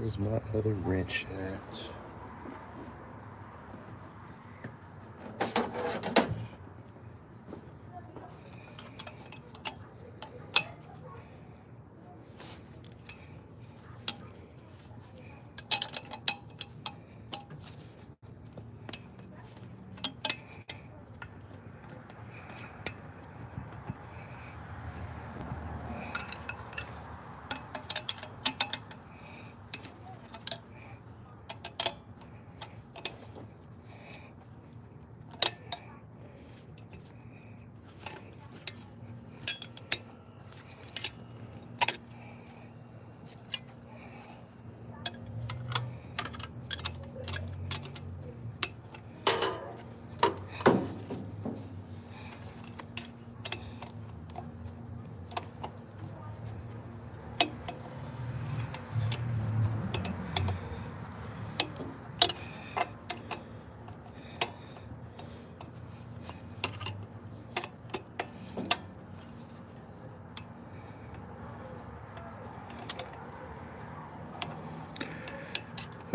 Where's my other wrench at?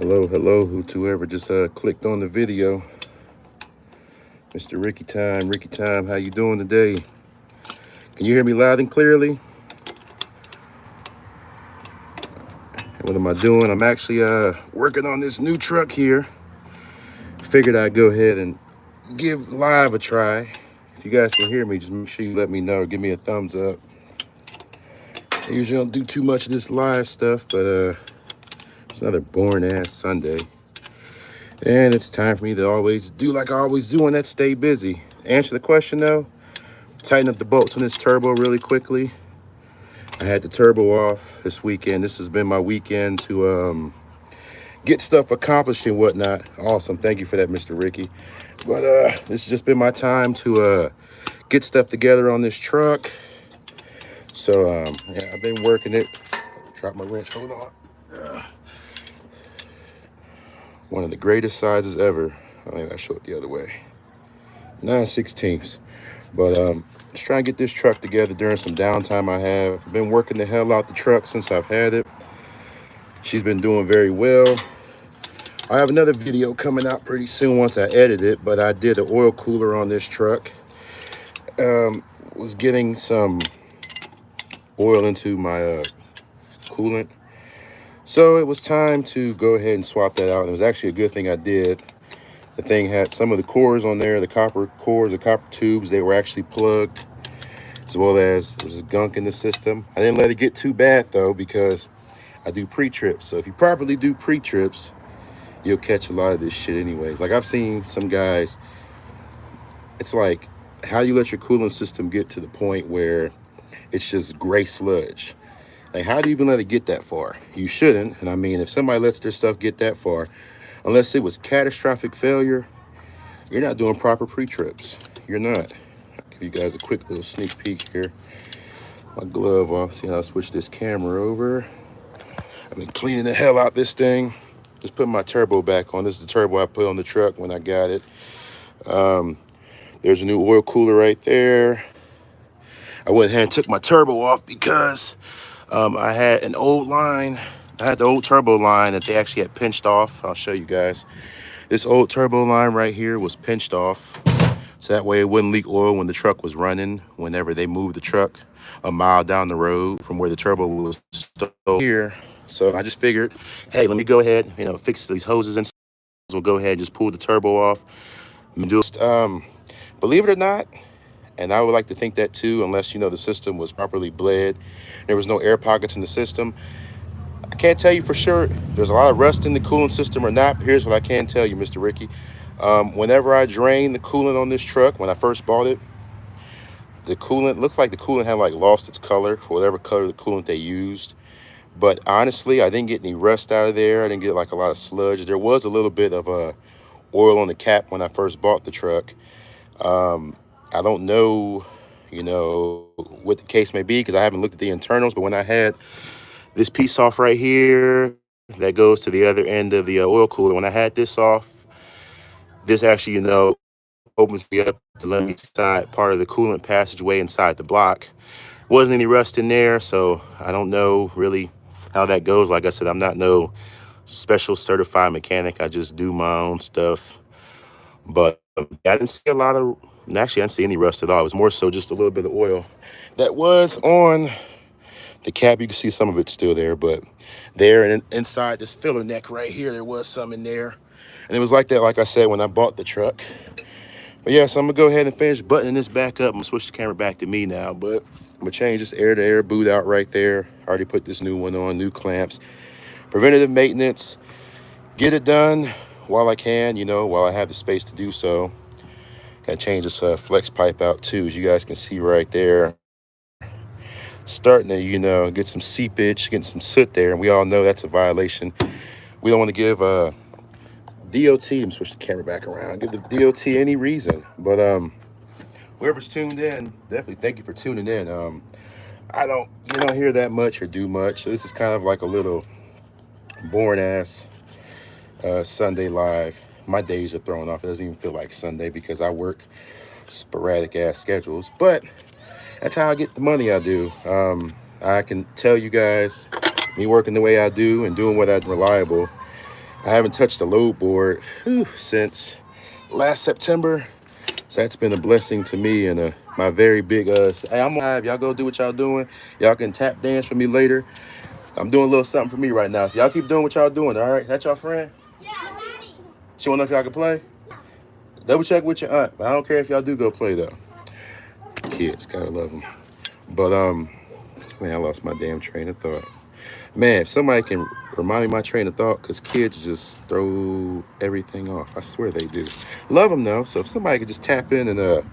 Hello, whoever just clicked on the video. Mr. Ricky Time, how you doing today? Can you hear me loud and clearly? What am I doing? I'm actually working on this new truck here. Figured I'd go ahead and give live a try. If you guys can hear me, just make sure you let me know or give me a thumbs up. I usually don't do too much of this live stuff, but it's another boring ass Sunday. And it's time for me to always do like I always do, and that's stay busy. Answer the question though, tighten up the bolts on this turbo really quickly. I had the turbo off this weekend. This has been my weekend to get stuff accomplished and whatnot. Awesome, thank you for that, Mr. Ricky. But this has just been my time to get stuff together on this truck. So yeah, I've been working it. Drop my wrench, hold on. One of the greatest sizes ever. I think I show it the other way. 9/16. But just trying to get this truck together during some downtime I have. I've been working the hell out the truck since I've had it. She's been doing very well. I have another video coming out pretty soon once I edit it, but I did an oil cooler on this truck. Was getting some oil into my coolant. So it was time to go ahead and swap that out. And it was actually a good thing I did. The thing had some of the cores on there, the copper cores, the copper tubes, they were actually plugged, as well as there was gunk in the system. I didn't let it get too bad though, because I do pre-trips. So if you properly do pre-trips, you'll catch a lot of this shit anyways. Like I've seen some guys, it's like, how do you let your cooling system get to the point where it's just gray sludge? Like, how do you even let it get that far? You shouldn't. And I mean, if somebody lets their stuff get that far, unless it was catastrophic failure, you're not doing proper pre-trips. You're not. I'll give you guys a quick little sneak peek here. My glove off. See how I switch this camera over. I've been cleaning the hell out this thing. Just putting my turbo back on. This is the turbo I put on the truck when I got it. There's a new oil cooler right there. I went ahead and took my turbo off because I had an old line. I had the old turbo line that they actually had pinched off. I'll show you guys. This old turbo line right here was pinched off. So that way it wouldn't leak oil when the truck was running, whenever they moved the truck a mile down the road from where the turbo was stored here. So I just figured, hey, let me go ahead, fix these hoses and we'll go ahead and just pull the turbo off. Believe it or not, and I would like to think that too, unless, the system was properly bled, there was no air pockets in the system. I can't tell you for sure there's a lot of rust in the coolant system or not. But here's what I can tell you, Mr. Ricky. Whenever I drained the coolant on this truck, when I first bought it, the coolant looked like the coolant had lost its color for whatever color the coolant they used. But honestly, I didn't get any rust out of there. I didn't get a lot of sludge. There was a little bit of oil on the cap when I first bought the truck. I don't know, what the case may be because I haven't looked at the internals. But when I had this piece off right here that goes to the other end of the oil cooler, when I had this off, this actually, opens me up to let me inside part of the coolant passageway inside the block. Wasn't any rust in there, so I don't know really how that goes. Like I said, I'm not no special certified mechanic. I just do my own stuff. But I didn't see a lot of, actually, I didn't see any rust at all. It was more so just a little bit of oil that was on the cap. You can see some of it still there, but there and inside this filler neck right here, there was some in there. And it was like that, like I said, when I bought the truck. But yeah, so I'm gonna go ahead and finish buttoning this back up. I'm gonna switch the camera back to me now, but I'm gonna change this air-to-air boot out right there. I already put this new one on, new clamps. Preventative maintenance, get it done while I can, you know, while I have the space to do so. Gotta change this flex pipe out too, as you guys can see right there. Starting to, you know, get some seepage, getting some soot there, and we all know that's a violation. We don't want to give DOT, I'm switch the camera back around, give the DOT any reason. But whoever's tuned in, definitely thank you for tuning in. I don't, you don't hear that much or do much, so this is kind of like a little boring ass Sunday live. My days are thrown off. It doesn't even feel like Sunday because I work sporadic ass schedules, but that's how I get the money I do. I can tell you guys, me working the way I do and doing what I do reliable, I haven't touched a load board since last September. So that's been a blessing to me and my very big, hey, I'm live. Y'all go do what y'all doing. Y'all can tap dance for me later. I'm doing a little something for me right now. So y'all keep doing what y'all doing, all right? That's y'all friend? Yeah, Daddy. She wanna know if y'all can play? Double check with your aunt. But I don't care if y'all do go play though. Kids, gotta love them. But man, I lost my damn train of thought. Man, if somebody can remind me my train of thought, because kids just throw everything off. I swear they do. Love them though. So if somebody could just tap in and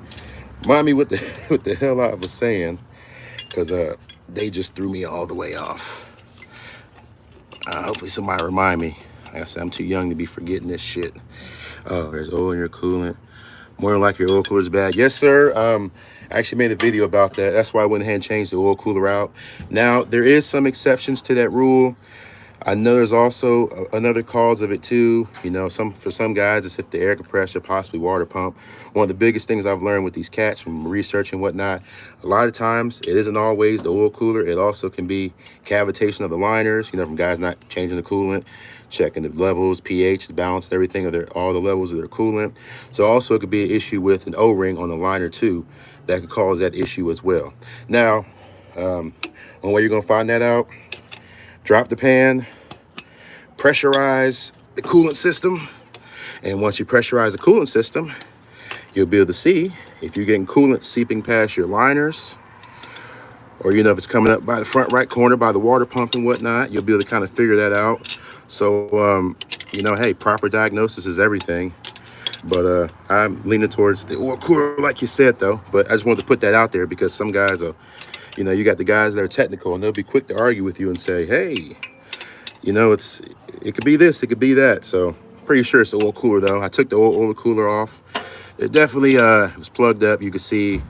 remind me what the what the hell I was saying, because they just threw me all the way off. Hopefully somebody remind me. Like I said, I'm too young to be forgetting this shit. Oh, there's oil in your coolant. More than likely your oil cooler is bad. Yes, sir. I actually made a video about that. That's why I went ahead and changed the oil cooler out. Now, there is some exceptions to that rule. I know there's also another cause of it too. You know, for some guys, it's if the air compressor, possibly water pump. One of the biggest things I've learned with these cats from research and whatnot, a lot of times it isn't always the oil cooler. It also can be cavitation of the liners, you know, from guys not changing the coolant, checking the levels, pH, the balance, everything of all the levels of their coolant. So also it could be an issue with an O-ring on the liner too that could cause that issue as well. Now, one way you're gonna find that out, drop the pan, pressurize the coolant system. And once you pressurize the coolant system, you'll be able to see if you're getting coolant seeping past your liners, or, you know, if it's coming up by the front right corner by the water pump and whatnot, you'll be able to kind of figure that out. So, you know, hey, proper diagnosis is everything. But I'm leaning towards the oil cooler, like you said, though. But I just wanted to put that out there because some guys are, you know, you got the guys that are technical and they'll be quick to argue with you and say, hey, you know, it could be this, it could be that. So pretty sure it's the oil cooler though. I took the oil cooler off. It definitely was plugged up. You can see.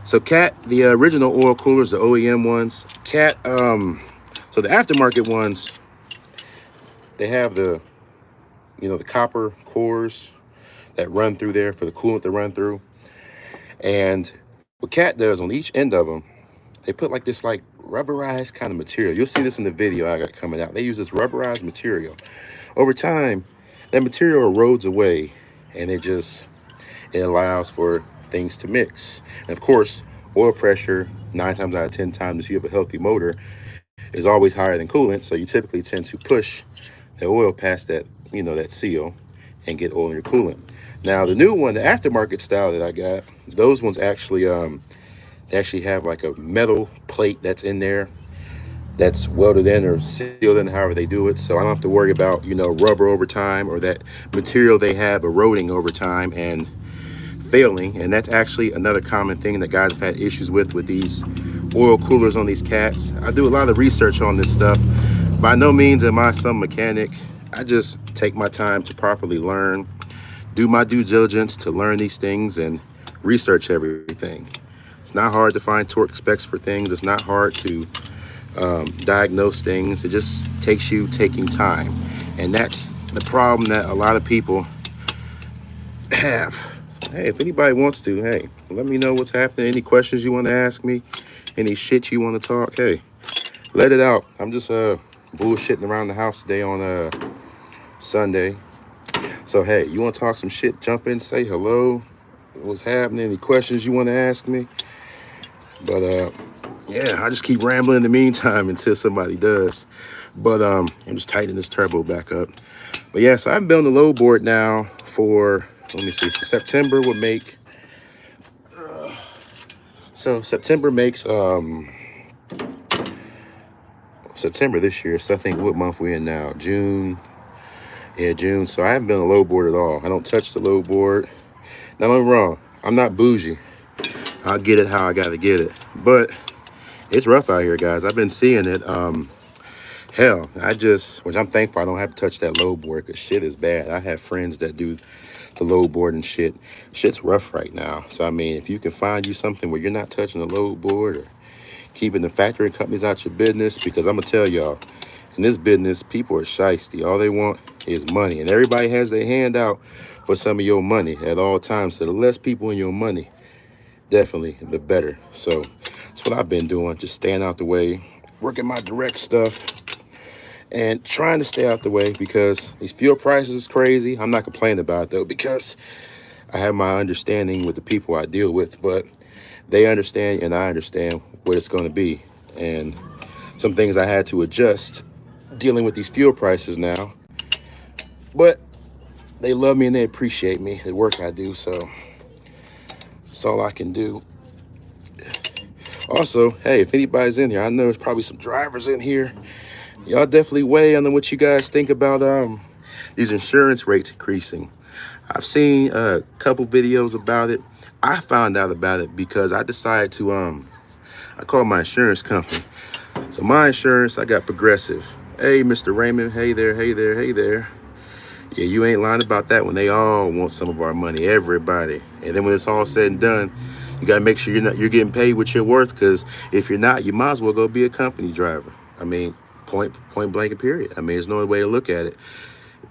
So Cat, the original oil coolers, the OEM ones, Cat, so the aftermarket ones, they have the, you know, the copper cores that run through there for the coolant to run through. And what Cat does on each end of them, they put like this like rubberized kind of material. You'll see this in the video I got coming out. They use this rubberized material. Over time, that material erodes away and it allows for things to mix. And of course, oil pressure, 9 times out of 10 times, if you have a healthy motor, is always higher than coolant. So you typically tend to push the oil past that, you know, that seal and get oil in your coolant. Now, the new one, the aftermarket style that I got, those ones actually, they actually have like a metal plate that's in there that's welded in or sealed in, however they do it. So I don't have to worry about, you know, rubber over time or that material they have eroding over time and failing. And that's actually another common thing that guys have had issues with these oil coolers on these cats. I do a lot of research on this stuff. By no means am I some mechanic. I just take my time to properly learn, do my due diligence to learn these things and research everything. It's not hard to find torque specs for things. It's not hard to diagnose things. It just takes you taking time. And that's the problem that a lot of people have. Hey, if anybody wants to, hey, let me know what's happening. Any questions you want to ask me, any shit you want to talk, hey, let it out. I'm just bullshitting around the house today on Sunday. So, hey, you want to talk some shit? Jump in, say hello. What's happening? Any questions you want to ask me? But, yeah, I just keep rambling in the meantime until somebody does. But I'm just tightening this turbo back up. But, yeah, so I've been on the load board now for, let me see, September would make, so September makes, September this year. So I think what month we in now? June. Yeah, June. So I haven't been on the load board at all. I don't touch the load board. Now, don't get me wrong. I'm not bougie. I'll get it how I got to get it. But it's rough out here, guys. I've been seeing it. Hell, which I'm thankful I don't have to touch that load board because shit is bad. I have friends that do the load board and shit. Shit's rough right now. So, I mean, if you can find you something where you're not touching the load board or keeping the factory companies out your business, because I'm going to tell y'all, in this business, people are shiesty. All they want is money. And everybody has their hand out for some of your money at all times. So the less people in your money, definitely the better. So that's what I've been doing. Just staying out the way, working my direct stuff, and trying to stay out the way because these fuel prices is crazy. I'm not complaining about it, though, because I have my understanding with the people I deal with. But they understand and I understand what it's going to be. And some things I had to adjust dealing with these fuel prices now. But they love me and they appreciate me, the work I do. So that's all I can do. Also, hey, if anybody's in here, I know there's probably some drivers in here. Y'all definitely weigh on what you guys think about these insurance rates increasing. I've seen a couple videos about it. I found out about it because I decided to I called my insurance company. So my insurance, I got Progressive. Hey, Mr. Raymond, hey there, hey there, hey there. Yeah, you ain't lying about that when they all want some of our money, everybody. And then when it's all said and done, you gotta make sure you're getting paid what you're worth, because if you're not, you might as well go be a company driver. I mean, point blank and period. I mean, there's no other way to look at it.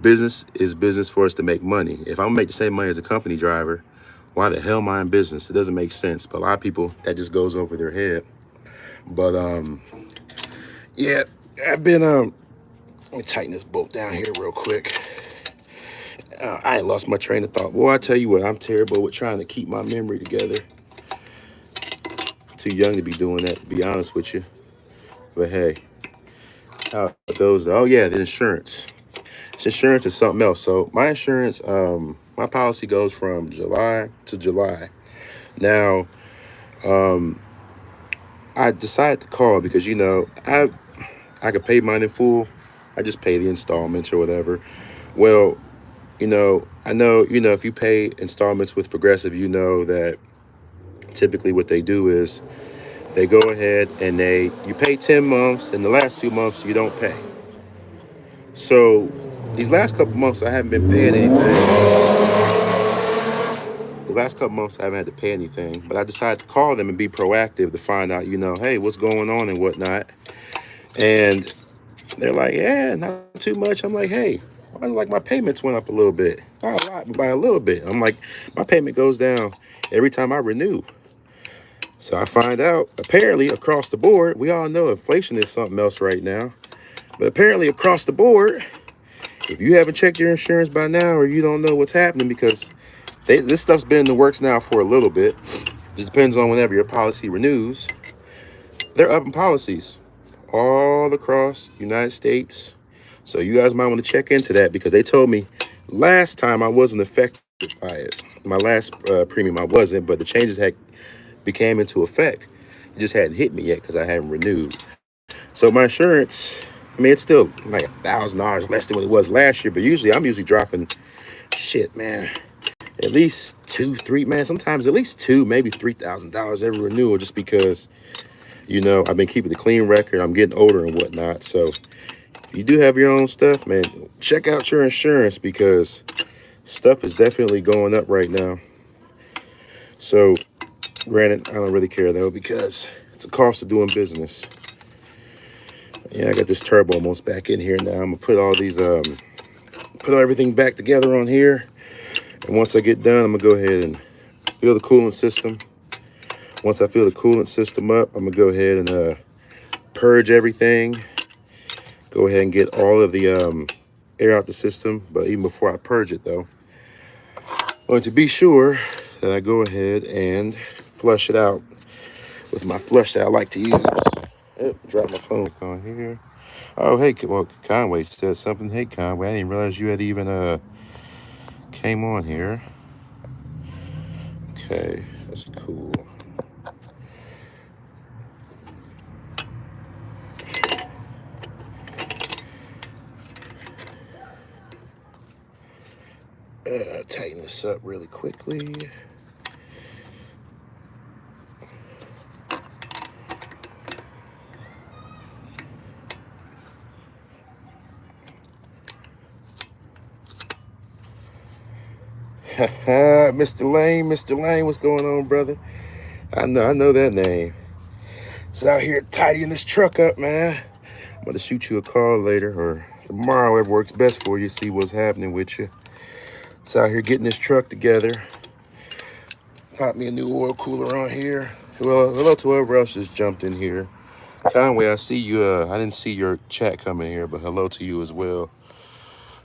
Business is business for us to make money. If I'm gonna make the same money as a company driver, why the hell am I in business? It doesn't make sense. But a lot of people, that just goes over their head. But yeah, I've been let me tighten this bolt down here real quick. I ain't lost my train of thought. Boy, I tell you what, I'm terrible with trying to keep my memory together. Too young to be doing that, to be honest with you. But hey, how it goes. Oh yeah, the insurance. Insurance is something else. So my insurance, my policy goes from July to July. Now, I decided to call because, you know, I could pay mine in full. I just pay the installments or whatever. Well, you know, I know, you know, if you pay installments with Progressive, you know that typically what they do is they go ahead and you pay 10 months and the last 2 months you don't pay. So these last couple months I haven't been paying anything. The last couple months I haven't had to pay anything, but I decided to call them and be proactive to find out, you know, hey, what's going on and whatnot. And they're like, yeah, not too much. I'm like, hey, why like my payments went up a little bit? Not a lot, but by a little bit. I'm like, my payment goes down every time I renew. So I find out, apparently, across the board, we all know inflation is something else right now. But apparently, across the board, if you haven't checked your insurance by now or you don't know what's happening, because this stuff's been in the works now for a little bit. Just depends on whenever your policy renews. They're upping policies all across the United States. So you guys might want to check into that, because they told me last time I wasn't affected by it. My last premium I wasn't, but the changes became into effect. It just hadn't hit me yet because I hadn't renewed. So my insurance, I mean, it's still like $1,000 less than what it was last year, but I'm usually dropping shit, man. At least $2,000, $3,000, man. Sometimes at least $2,000, maybe $3,000 every renewal, just because, you know, I've been keeping the clean record. I'm getting older and whatnot. So if you do have your own stuff, man, check out your insurance, because stuff is definitely going up right now. So granted, I don't really care though, because it's a cost of doing business. Yeah, I got this turbo almost back in here now. I'm gonna put all these put everything back together on here. And once I get done, I'm gonna go ahead and fill the coolant system. Once I fill the coolant system up, I'm gonna go ahead and purge everything. Go ahead and get all of the air out the system. But even before I purge it though, I'm going to be sure that I go ahead and flush it out with my flush that I like to use. Yep, drop my phone on here. Oh, hey, well, Conway said something. Hey, Conway, I didn't realize you had even came on here. Okay, that's cool. Tighten this up really quickly. Mr. Lane, what's going on, brother? I know that name. It's out here tidying this truck up, man. I'm gonna shoot you a call later or tomorrow, whatever works best for you, see what's happening with you. It's out here getting this truck together. Pop me a new oil cooler on here. Well, hello to whoever else just jumped in here. Conway, I see you. I didn't see your chat coming here, but hello to you as well.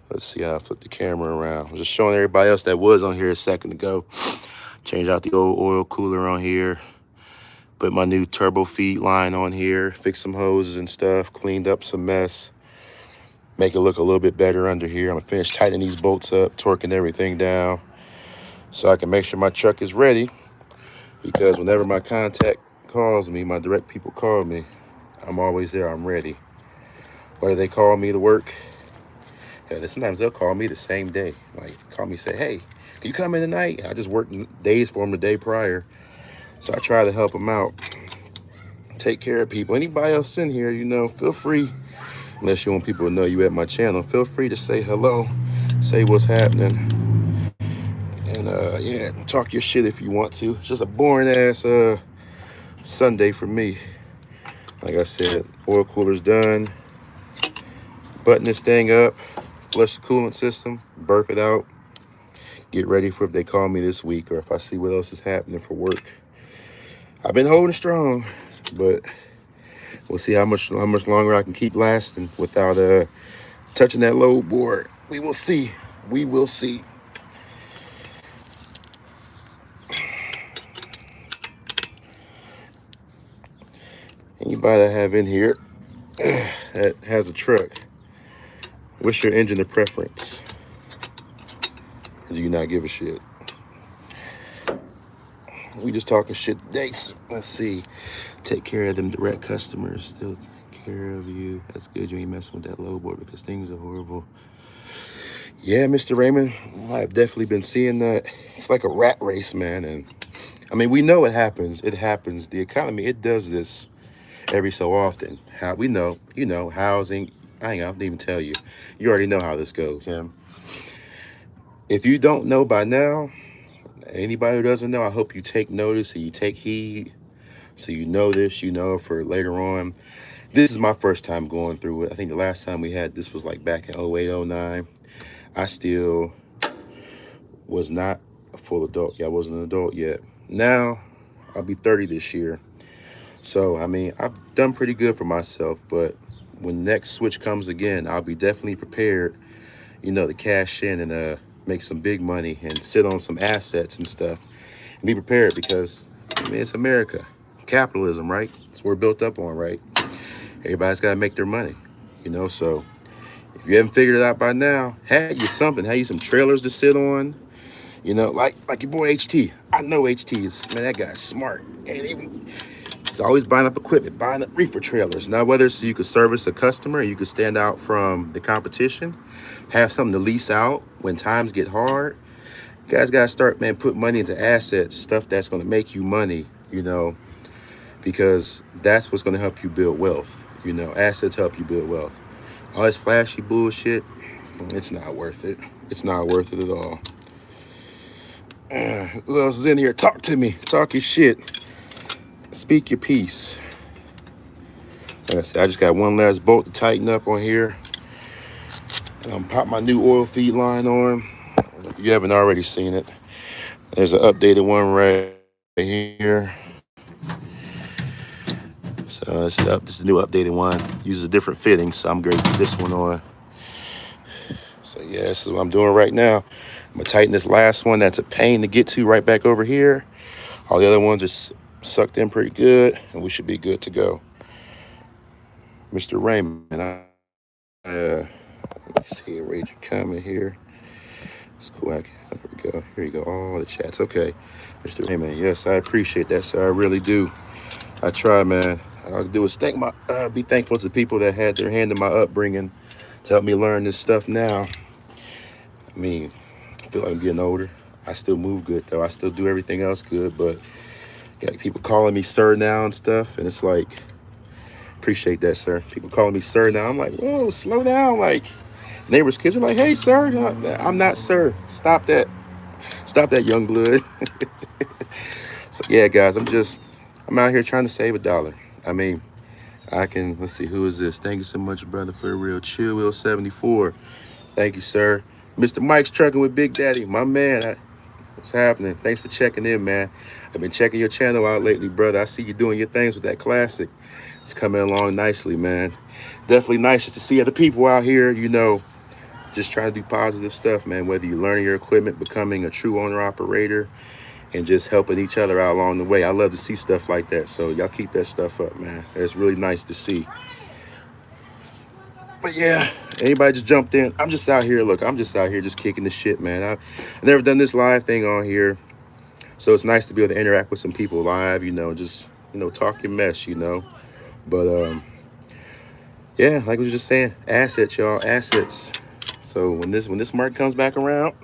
Let's see how I flip the camera around. I'm just showing everybody else that was on here a second ago. Change out the old oil cooler on here. Put my new turbo feed line on here. Fix some hoses and stuff. Cleaned up some mess. Make it look a little bit better under here. I'm gonna finish tightening these bolts up, torquing everything down, so I can make sure my truck is ready. Because whenever my contact calls me, my direct people call me, I'm always there. I'm ready. Whether they call me to work, sometimes they'll call me the same day. Like, call me, say, hey, can you come in tonight? I just worked days for them the day prior. So I try to help them out. Take care of people. Anybody else in here, feel free, unless you want people to know you at my channel, feel free to say hello, say what's happening. And yeah, talk your shit if you want to. It's just a boring ass Sunday for me. Like I said, oil cooler's done. Button this thing up, flush the coolant system, burp it out. Get ready for if they call me this week or if I see what else is happening for work. I've been holding strong, but we'll see how much longer I can keep lasting without touching that load board. We will see. We will see. Anybody that have in here that has a truck, what's your engine of preference? Or do you not give a shit? We just talking shit today. Let's see. Take care of them direct customers. Still take care of you. That's good. You ain't messing with that low board because things are horrible. Yeah, Mr. Raymond, I've definitely been seeing that. It's like a rat race, man. And I mean, we know it happens. It happens. The economy, it does this every so often. How we know, housing. I ain't gonna even tell you. You already know how this goes, Tim. If you don't know by now, anybody who doesn't know, I hope you take notice and you take heed. So you know this, for later on. This is my first time going through it. I think the last time we had this was like back in 08, 09. I still was not a full adult. Yeah, I wasn't an adult yet. Now, I'll be 30 this year. So, I mean, I've done pretty good for myself. But when next switch comes again, I'll be definitely prepared, to cash in and make some big money and sit on some assets and stuff. And be prepared because, I mean, it's America. Capitalism, right? It's what we're built up on, right? Everybody's got to make their money, so if you haven't figured it out by now, had you some trailers to sit on, like your boy HT. I know HT is, man, that guy's smart. And he's always buying up equipment, buying up reefer trailers. Now, whether so you could service a customer, you could stand out from the competition, have something to lease out when times get hard. You guys got to start, man, put money into assets, stuff that's going to make you money, because that's what's going to help you build wealth. Assets help you build wealth. All this flashy bullshit, it's not worth it. It's not worth it at all. Who else is in here? Talk to me. Talk your shit. Speak your piece. Like I said, I just got one last bolt to tighten up on here. And I'm pop my new oil feed line on. If you haven't already seen it, there's an updated one right here. So this is the new updated one. Uses a different fitting, so I'm going to put this one on. So yeah, this is what I'm doing right now. I'm gonna tighten this last one. That's a pain to get to right back over here. All the other ones are sucked in pretty good, and we should be good to go. Mr. Raymond, let me see, read your comment here. It's cool. There we go. Here you go. All the chats. Okay, Mr. Raymond. Yes, I appreciate that, sir. I really do. I try, man. All I do is be thankful to the people that had their hand in my upbringing to help me learn this stuff now. I mean, I feel like I'm getting older. I still move good though. I still do everything else good, but got people calling me sir now and stuff, and it's like, appreciate that, sir. People calling me sir now. I'm like, whoa, slow down. Like, neighbors' kids are like, hey, sir. I'm not sir. Stop that. Stop that, young blood. So yeah, guys, I'm out here trying to save $1. I mean, let's see, who is this? Thank you so much, brother, for the real Chill Will 74. Thank you, sir. Mr. Mike's trucking with Big Daddy, my man. What's happening? Thanks for checking in, man. I've been checking your channel out lately, brother. I see you doing your things with that classic. It's coming along nicely, man. Definitely nice just to see other people out here, just trying to do positive stuff, man. Whether you're learning your equipment, becoming a true owner-operator, and just helping each other out along the way. I love to see stuff like that. So y'all keep that stuff up, man. It's really nice to see. But yeah, anybody just jumped in. I'm just out here just kicking the shit, man. I've never done this live thing on here. So it's nice to be able to interact with some people live, just, talk your mess, But yeah, like we were just saying, assets, y'all, assets. So when this market comes back around,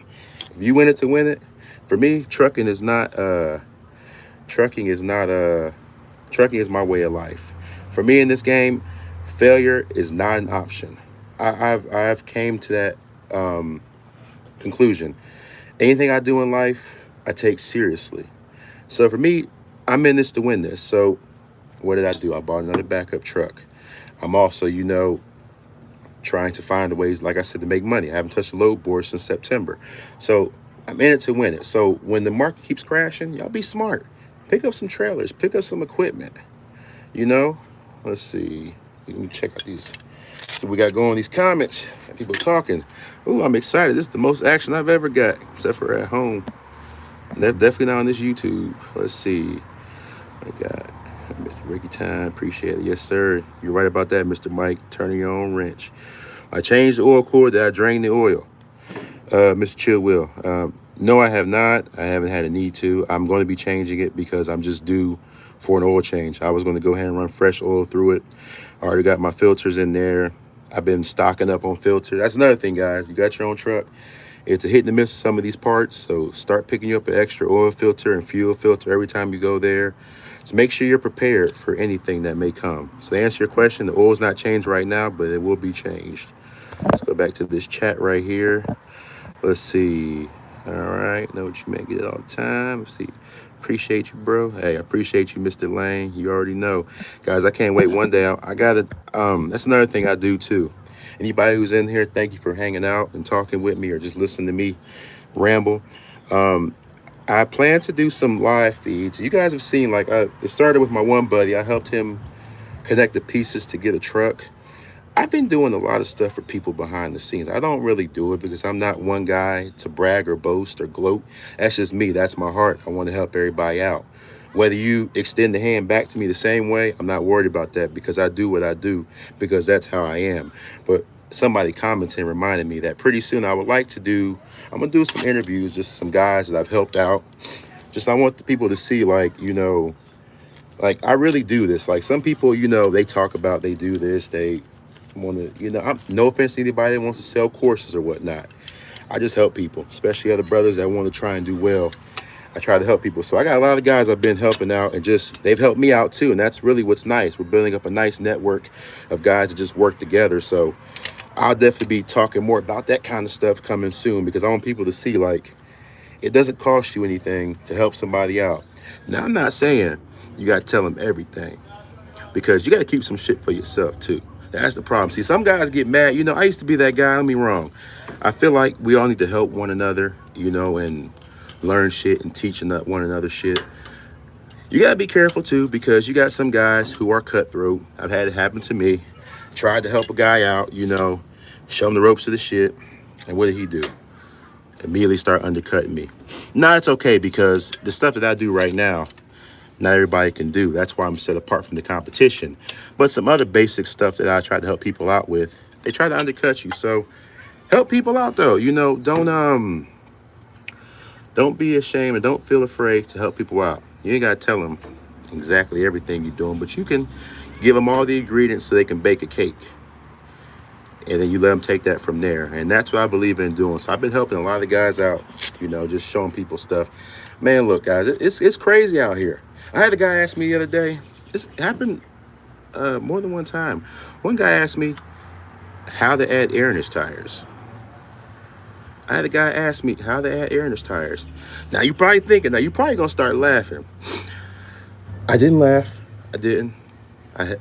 if you win it to win it, for me, trucking is my way of life. For me in this game, failure is not an option. I've came to that conclusion. Anything I do in life, I take seriously. So for me, I'm in this to win this. So what did I do? I bought another backup truck. I'm also, trying to find ways, like I said, to make money. I haven't touched a load board since September. So I'm in it to win it. So when the market keeps crashing, y'all be smart. Pick up some trailers, pick up some equipment. Let's see. Let me check out these. So we got going these comments. People talking. Ooh, I'm excited. This is the most action I've ever got, except for at home. And that's definitely not on this YouTube. Let's see. I got Mr. Ricky Time. Appreciate it. Yes, sir. You're right about that, Mr. Mike. Turning your own wrench. I changed the oil cord that I drained the oil. Mr. Chill Will. No, I have not. I haven't had a need to. I'm going to be changing it because I'm just due for an oil change. I was going to go ahead and run fresh oil through it. I already got my filters in there. I've been stocking up on filters. That's another thing, guys. You got your own truck. It's a hit and a miss with some of these parts. So start picking up an extra oil filter and fuel filter every time you go there. So make sure you're prepared for anything that may come. So to answer your question, the oil's not changed right now, but it will be changed. Let's go back to this chat right here. Let's see. All right. Know what you may get it all the time. Let's see. Appreciate you, bro. Hey, I appreciate you, Mr. Lane. You already know. Guys, I can't wait one day. I got to, that's another thing I do too. Anybody who's in here, thank you for hanging out and talking with me or just listening to me ramble. I plan to do some live feeds. You guys have seen, it started with my one buddy. I helped him connect the pieces to get a truck. I've been doing a lot of stuff for people behind the scenes. I don't really do it because I'm not one guy to brag or boast or gloat. That's just me. That's my heart. I want to help everybody out. Whether you extend the hand back to me the same way, I'm not worried about that because I do what I do because that's how I am. But somebody commented and reminded me that pretty soon I'm going to do some interviews, just some guys that I've helped out. I want the people to see, I really do this. Like some people, they talk about they do this, they want to, I'm no offense to anybody that wants to sell courses or whatnot. I just help people, especially other brothers that want to try and do well. I try to help people. So I got a lot of guys I've been helping out and they've helped me out too. And that's really what's nice. We're building up a nice network of guys that just work together. So I'll definitely be talking more about that kind of stuff coming soon because I want people to see it doesn't cost you anything to help somebody out. Now, I'm not saying you got to tell them everything because you got to keep some shit for yourself too. That's the problem. See, some guys get mad. I used to be that guy. Don't get me wrong. I feel like we all need to help one another, and learn shit and teaching one another shit. You got to be careful too because you got some guys who are cutthroat. I've had it happen to me. Tried to help a guy out, show him the ropes of the shit. And what did he do? Immediately start undercutting me. Now it's okay because the stuff that I do right now, not everybody can do. That's why I'm set apart from the competition. But some other basic stuff that I try to help people out with, they try to undercut you. So help people out though. You know, don't be ashamed and don't feel afraid to help people out. You ain't gotta tell them exactly everything you're doing, but you can give them all the ingredients so they can bake a cake. And then you let them take that from there. And that's what I believe in doing. So I've been helping a lot of guys out, you know, just showing people stuff. Man, look, guys, it's crazy out here. I had a guy ask me the other day, this happened more than one time. One guy asked me how to add air in his tires. I had a guy ask me how to add air in his tires. Now you're probably thinking, now you're probably gonna start laughing. I didn't laugh. I didn't.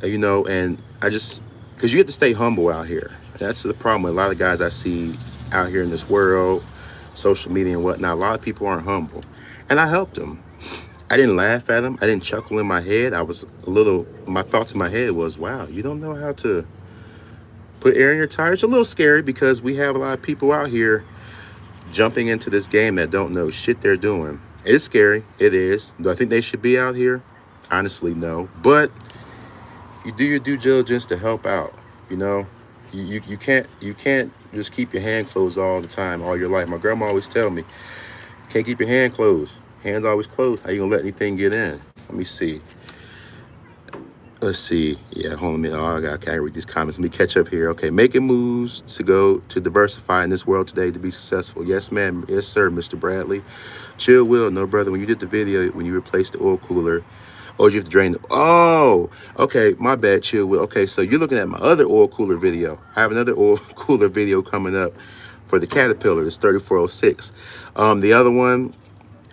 You know, and I just, because you have to stay humble out here. That's the problem with a lot of guys I see out here in this world, social media and whatnot. A lot of people aren't humble. And I helped them. I didn't laugh at them. I didn't chuckle in my head. My thoughts in my head was, wow, you don't know how to put air in your tires? It's a little scary because we have a lot of people out here jumping into this game that don't know shit they're doing. It's scary. It is. Do I think they should be out here? Honestly, no. But you do your due diligence to help out. You know, you can't just keep your hand closed all the time, all your life. My grandma always tell me, can't keep your hand closed. Hands always closed. How you gonna let anything get in? Let me see. Let's see. Yeah, hold on a minute. Oh, I can't read these comments. Let me catch up here. Okay, making moves to diversify in this world today to be successful. Yes, ma'am. Yes, sir, Mr. Bradley. Chill, Will. No, brother. When you did the video, when you replaced the oil cooler, oh, you have to drain the. Oh, okay. My bad, Chill, Will. Okay, so you're looking at my other oil cooler video. I have another oil cooler video coming up for the Caterpillar. It's 3406. The other one.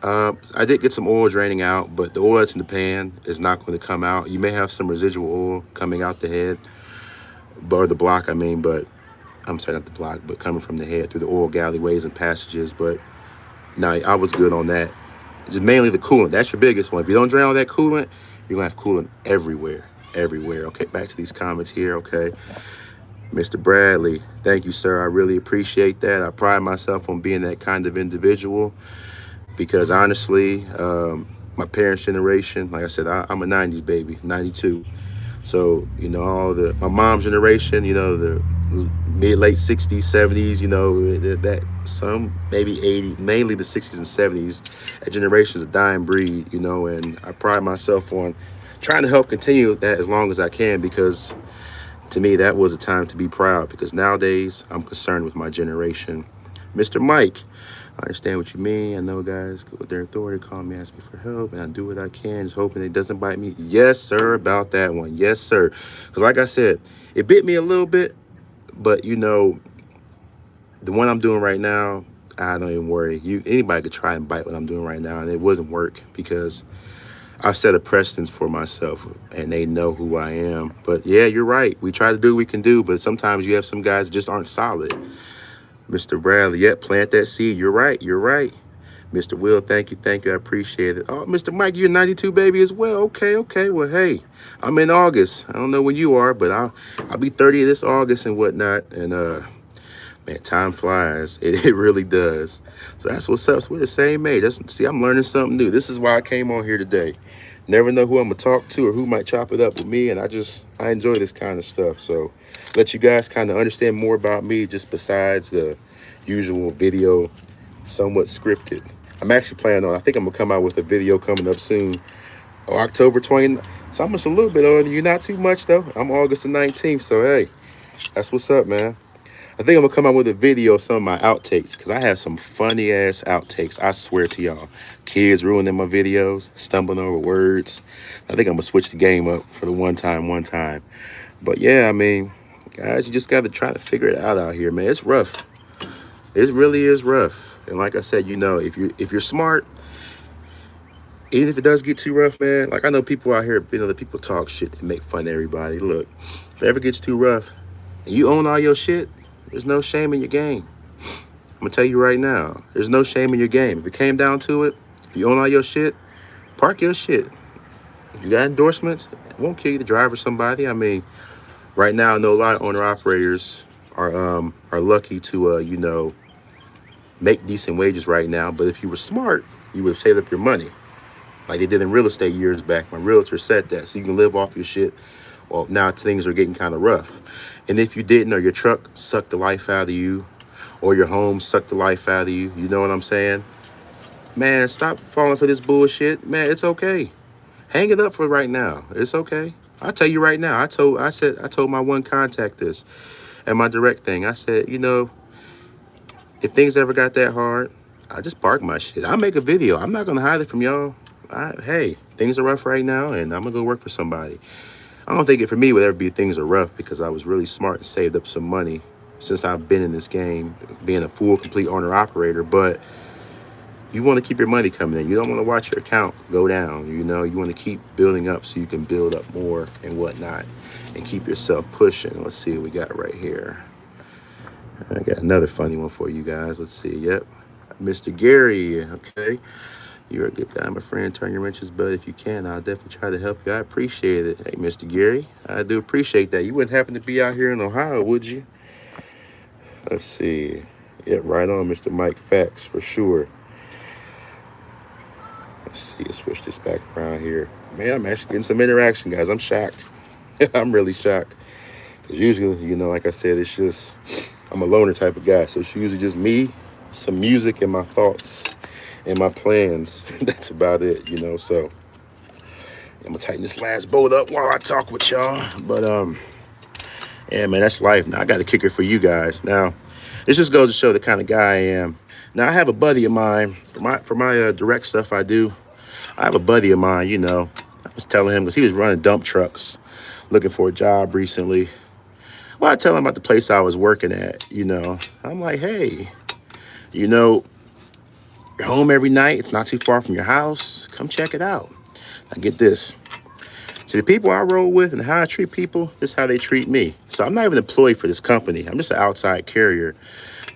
I did get some oil draining out, but the oil that's in the pan is not going to come out. You may have some residual oil coming out the head, or the block, I mean, but I'm sorry, not the block, but coming from the head through the oil galleyways and passages. But no, I was good on that. Just mainly the coolant. That's your biggest one. If you don't drain all that coolant, you're going to have coolant everywhere. Okay, back to these comments here, okay. Mr. Bradley, thank you, sir. I really appreciate that. I pride myself on being that kind of individual. Because honestly, my parents' generation, like I said, I'm a 90s baby, 92. So, you know, my mom's generation, you know, the late 60s, 70s, you know, that some maybe 80, mainly the 60s and 70s, that generation is a dying breed, you know, and I pride myself on trying to help continue that as long as I can, because to me, that was a time to be proud, because nowadays I'm concerned with my generation. Mr. Mike, I understand what you mean. I know guys with their authority call me, ask me for help, and I do what I can, just hoping it doesn't bite me. Yes, sir, about that one. Yes, sir. Because like I said, it bit me a little bit, but you know, the one I'm doing right now, I don't even worry. Anybody could try and bite what I'm doing right now, and it wouldn't work because I've set a precedence for myself, and they know who I am. But yeah, you're right. We try to do what we can do, but sometimes you have some guys that just aren't solid. Mr. Bradley, yep, plant that seed. You're right. Mr. Will, thank you. I appreciate it. Oh, Mr. Mike, you're 92 baby as well. Okay. Well, hey, I'm in August. I don't know when you are, but I'll be 30 this August and whatnot. And man, time flies. It really does. So that's what's up. So we're the same age. See, I'm learning something new. This is why I came on here today. Never know who I'm gonna talk to or who might chop it up with me, and I enjoy this kind of stuff. So let you guys kind of understand more about me, just besides the usual video, somewhat scripted. I'm actually planning on, I think I'm gonna come out with a video coming up soon, October 20th. So I'm just a little bit older than you, not too much though. I'm August the 19th, so hey, that's what's up, man. I think I'm gonna come out with a video of some of my outtakes, because I have some funny ass outtakes, I swear to y'all. Kids ruining my videos, stumbling over words. I think I'm gonna switch the game up for the one time. But yeah, I mean, guys, you just gotta try to figure it out here, man. It's rough. It really is rough. And like I said, you know, if you're smart, even if it does get too rough, man, like I know people out here, you know, the people talk shit and make fun of everybody. Look, if it ever gets too rough and you own all your shit, there's no shame in your game. I'm gonna tell you right now, there's no shame in your game. If it came down to it, if you own all your shit, park your shit. If you got endorsements, it won't kill you to drive or somebody. I mean, right now, I know a lot of owner operators are lucky to, you know, make decent wages right now. But if you were smart, you would have saved up your money like they did in real estate years back. My realtor said that. So you can live off your shit. Well, now things are getting kind of rough. And if you didn't, or your truck sucked the life out of you, or your home sucked the life out of you, you know what I'm saying? Man, stop falling for this bullshit. Man, it's okay. Hang it up for right now. It's okay. I'll tell you right now. I told my one contact this and my direct thing. I said, you know, if things ever got that hard, I just park my shit. I'll make a video. I'm not gonna hide it from y'all. Hey, things are rough right now, and I'm gonna go work for somebody. I don't think it for me would ever be things are rough because I was really smart and saved up some money since I've been in this game, being a full, complete owner operator. But you want to keep your money coming in. You don't want to watch your account go down. You know, you want to keep building up so you can build up more and whatnot and keep yourself pushing. Let's see what we got right here. I got another funny one for you guys. Let's see. Yep. Mr. Gary. Okay. You're a good guy, my friend. Turn your wrenches, bud, if you can. I'll definitely try to help you. I appreciate it. Hey, Mr. Gary, I do appreciate that. You wouldn't happen to be out here in Ohio, would you? Let's see. Yeah, right on, Mr. Mike Facts, for sure. Let's see. Let's switch this back around here. Man, I'm actually getting some interaction, guys. I'm shocked. I'm really shocked. Because usually, you know, like I said, it's just, I'm a loner type of guy. So it's usually just me, some music, and my thoughts and my plans. That's about it, you know. So I'm gonna tighten this last bolt up while I talk with y'all. But yeah, man, that's life. Now I got a kicker for you guys. Now this just goes to show the kind of guy I am. Now I have a buddy of mine for my direct stuff I do. I have a buddy of mine, you know. I was telling him because he was running dump trucks, looking for a job recently. Well, I tell him about the place I was working at, you know. I'm like, hey, you know, you're home every night. It's not too far from your house. Come check it out. Now get this. See, the people I roll with and how I treat people, this is how they treat me. So I'm not even employed for this company. I'm just an outside carrier.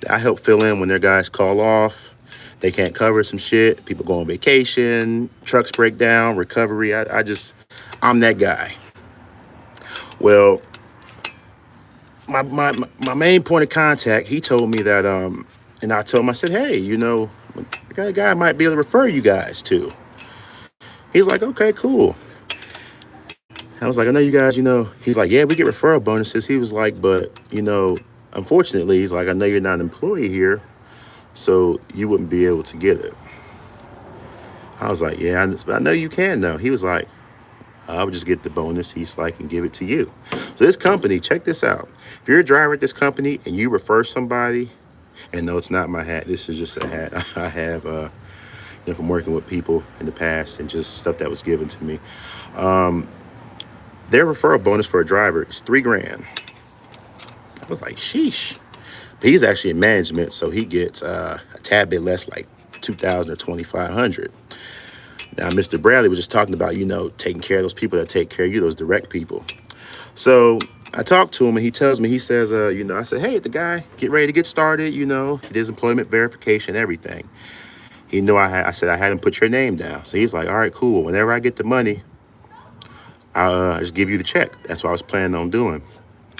I help fill in when their guys call off. They can't cover some shit. People go on vacation. Trucks break down. Recovery. I'm that guy. Well, my main point of contact, he told me that, and I told him, I said, hey, you know, I got a guy I might be able to refer you guys to. He's like, okay, cool. I was like, I know you guys, you know, he's like, yeah, we get referral bonuses. He was like, but, you know, unfortunately, he's like, I know you're not an employee here, so you wouldn't be able to get it. I was like, yeah, I know you can, though. He was like, I would just get the bonus. He's like, and give it to you. So this company, check this out. If you're a driver at this company and you refer somebody, and no, it's not my hat. This is just a hat I have, you know, from working with people in the past and just stuff that was given to me. Their referral bonus for a driver is $3,000. I was like, sheesh. But he's actually in management, so he gets a tad bit less, like $2,000 or $2,500. Now, Mr. Bradley was just talking about, you know, taking care of those people that take care of you, those direct people. So I talked to him and he tells me, he says, you know, I said, hey, the guy, get ready to get started, you know, he did his employment verification, everything. He knew I said I had him put your name down. So he's like, all right, cool. Whenever I get the money, I'll just give you the check. That's what I was planning on doing.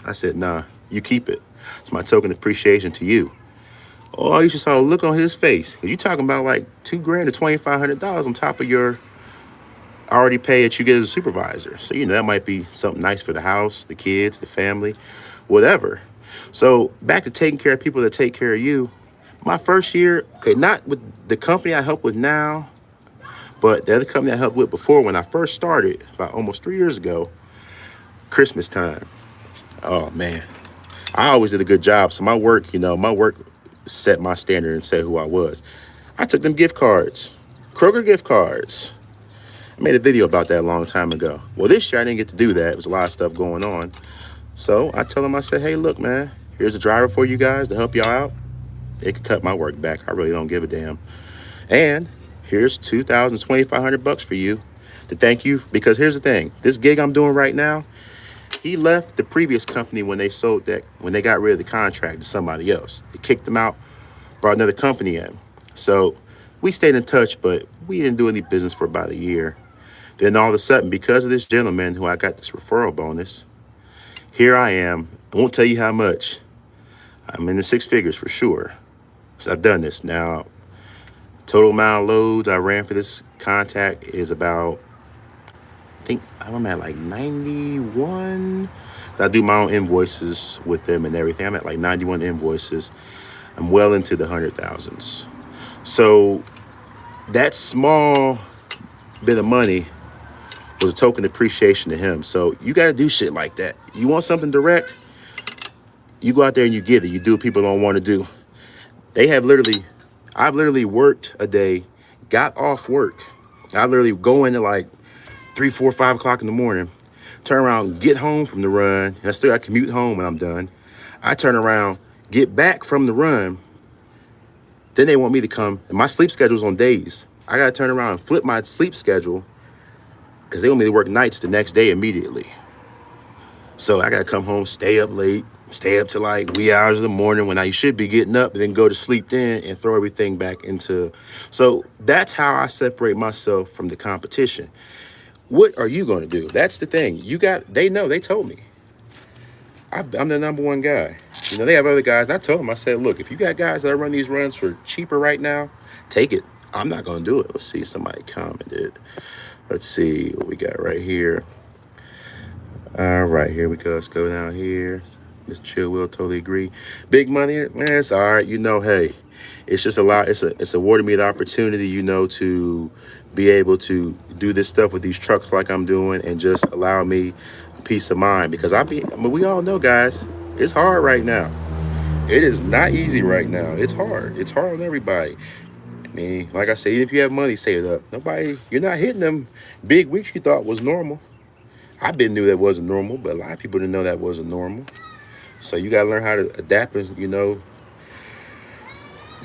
I said, nah, you keep it. It's my token of appreciation to you. Oh, you should saw a look on his face. You talking about like $2,000 to $2,500 on top of your already pay that you get as a supervisor. So, you know, that might be something nice for the house, the kids, the family, whatever. So back to taking care of people that take care of you. My first year, okay, not with the company I help with now, but the other company I helped with before when I first started about almost 3 years ago, Christmas time. Oh, man. I always did a good job. So my work, you know, set my standard and said who I was. I took them gift cards, Kroger gift cards. I made a video about that a long time ago. Well, this year I didn't get to do that. There was a lot of stuff going on. So I told them, I said, hey, look, man, here's a driver for you guys to help y'all out. It could cut my work back. I really don't give a damn. And here's $2,000, $2,500 for you to thank you. Because here's the thing, this gig I'm doing right now, he left the previous company when they got rid of the contract to somebody else. They kicked him out, brought another company in. So we stayed in touch, but we didn't do any business for about a year. Then all of a sudden, because of this gentleman who I got this referral bonus, here I am. I won't tell you how much. I'm in the six figures for sure. So I've done this. Now, total amount of loads I ran for this contact is about, I think I'm at like 91. I do my own invoices with them and everything. I'm at like 91 invoices. I'm well into the 100,000s. So that small bit of money was a token appreciation to him. So you got to do shit like that. You want something direct, you go out there and you get it. You do what people don't want to do. I've literally worked a day, got off work. I literally go into like 3, 4, 5 o'clock in the morning, turn around, get home from the run. And I still got to commute home when I'm done. I turn around, get back from the run. Then they want me to come, and my sleep schedule's on days. I got to turn around and flip my sleep schedule because they want me to work nights the next day immediately. So I got to come home, stay up late, stay up till like wee hours of the morning when I should be getting up, and then go to sleep then and throw everything back into. So that's how I separate myself from the competition. What are you going to do? That's the thing. They know, they told me. I'm the number one guy. You know, they have other guys. I told them, I said, look, if you got guys that run these runs for cheaper right now, take it. I'm not going to do it. Let's see, somebody commented. Let's see what we got right here. All right, here we go. Let's go down here. Miss Chill will totally agree. Big money, man, it's all right. You know, hey, it's just a lot. It's awarded me the opportunity, you know, to be able to do this stuff with these trucks like I'm doing and just allow me a peace of mind. Because we all know, guys, it's hard right now. It is not easy right now. It's hard. It's hard on everybody. I mean, like I said, even if you have money saved up, you're not hitting them big weeks you thought was normal. I knew that wasn't normal, but a lot of people didn't know that wasn't normal. So you got to learn how to adapt and, you know,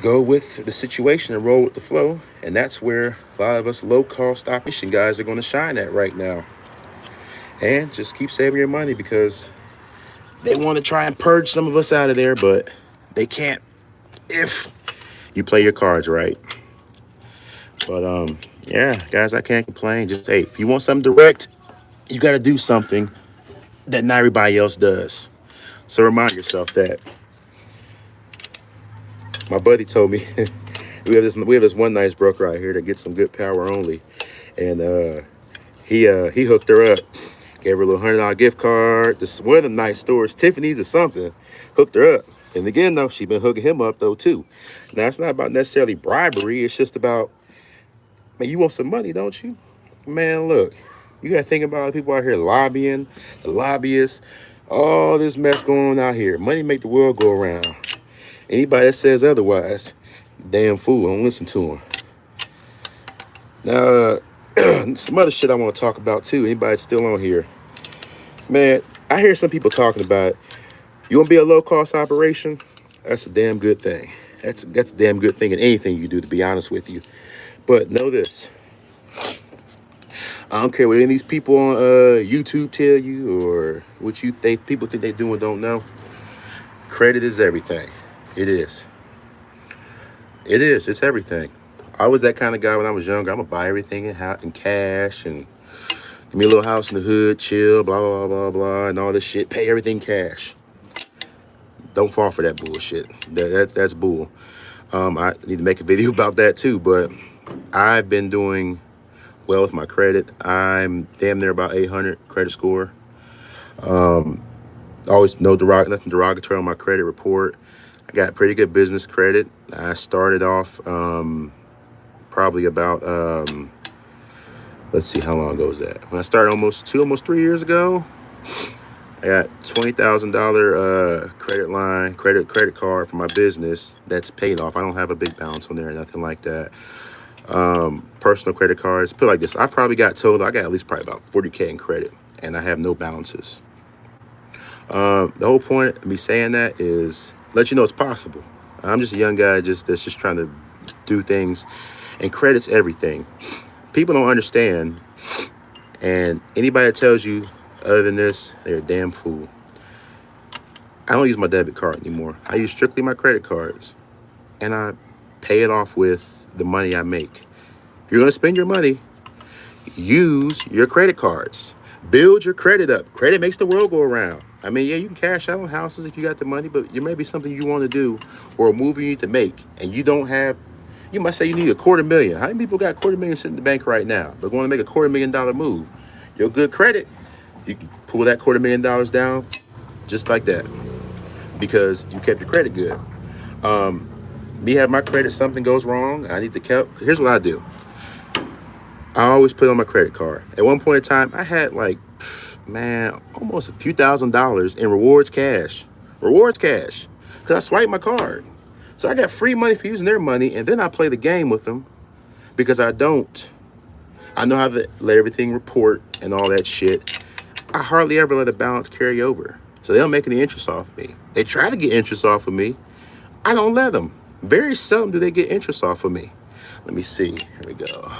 go with the situation and roll with the flow. And that's where a lot of us low-cost operation guys are going to shine at right now. And just keep saving your money because they want to try and purge some of us out of there, but they can't if you play your cards right. But, yeah, guys, I can't complain. Just, hey, if you want something direct, you got to do something that not everybody else does. So remind yourself that. My buddy told me we have this one nice broker out here that gets some good power only, and he hooked her up, gave her a little $100 gift card. This one of the nice stores, Tiffany's or something, hooked her up. And again, though, she been hooking him up though too. Now it's not about necessarily bribery. It's just about, man, you want some money, don't you? Man, look, you got to think about the people out here lobbying, the lobbyists, all this mess going on out here. Money make the world go around. Anybody that says otherwise, damn fool, don't listen to him. Now, some other shit I want to talk about too. Anybody still on here? Man, I hear some people talking about, you want to be a low-cost operation? That's a damn good thing. That's a damn good thing in anything you do, to be honest with you. But know this. I don't care what any of these people on YouTube tell you or what you think people think they do and don't know. Credit is everything. It is. It is. It's everything. I was that kind of guy when I was younger. I'm going to buy everything in cash and give me a little house in the hood, chill, blah, blah, blah, blah, and all this shit. Pay everything cash. Don't fall for that bullshit. That's bull. I need to make a video about that too, but I've been doing well with my credit. I'm damn near about 800 credit score. Always nothing derogatory on my credit report. I got pretty good business credit. I started off probably about let's see, how long ago was that? When I started almost 3 years ago, I got $20,000 credit card for my business that's paid off. I don't have a big balance on there or nothing like that. Personal credit cards, put it like this, I probably got total, I got at least probably about 40K in credit, and I have no balances. The whole point of me saying that is let you know it's possible. I'm just a young guy that's just trying to do things, and credit's everything. People don't understand, and anybody that tells you other than this, they're a damn fool. I don't use my debit card anymore. I use strictly my credit cards, and I pay it off with the money I make. If you're going to spend your money, use your credit cards. Build your credit up. Credit makes the world go around. I mean, yeah, you can cash out on houses if you got the money, but it may be something you want to do or a move you need to make, and you don't have. You might say you need $250,000. How many people got $250,000 sitting in the bank right now? They're going to make a $250,000 move. Your good credit, you can pull that $250,000 down just like that because you kept your credit good. Me have my credit, something goes wrong, I need to keep. Here's what I do. I always put on my credit card. At one point in time, I had like, man, almost a few $1,000s in rewards cash. Rewards cash. Because I swiped my card. So I got free money for using their money, and then I play the game with them because I don't. I know how to let everything report and all that shit. I hardly ever let a balance carry over. So they don't make any interest off me. They try to get interest off of me. I don't let them. Very seldom do they get interest off of me. Let me see. Here we go.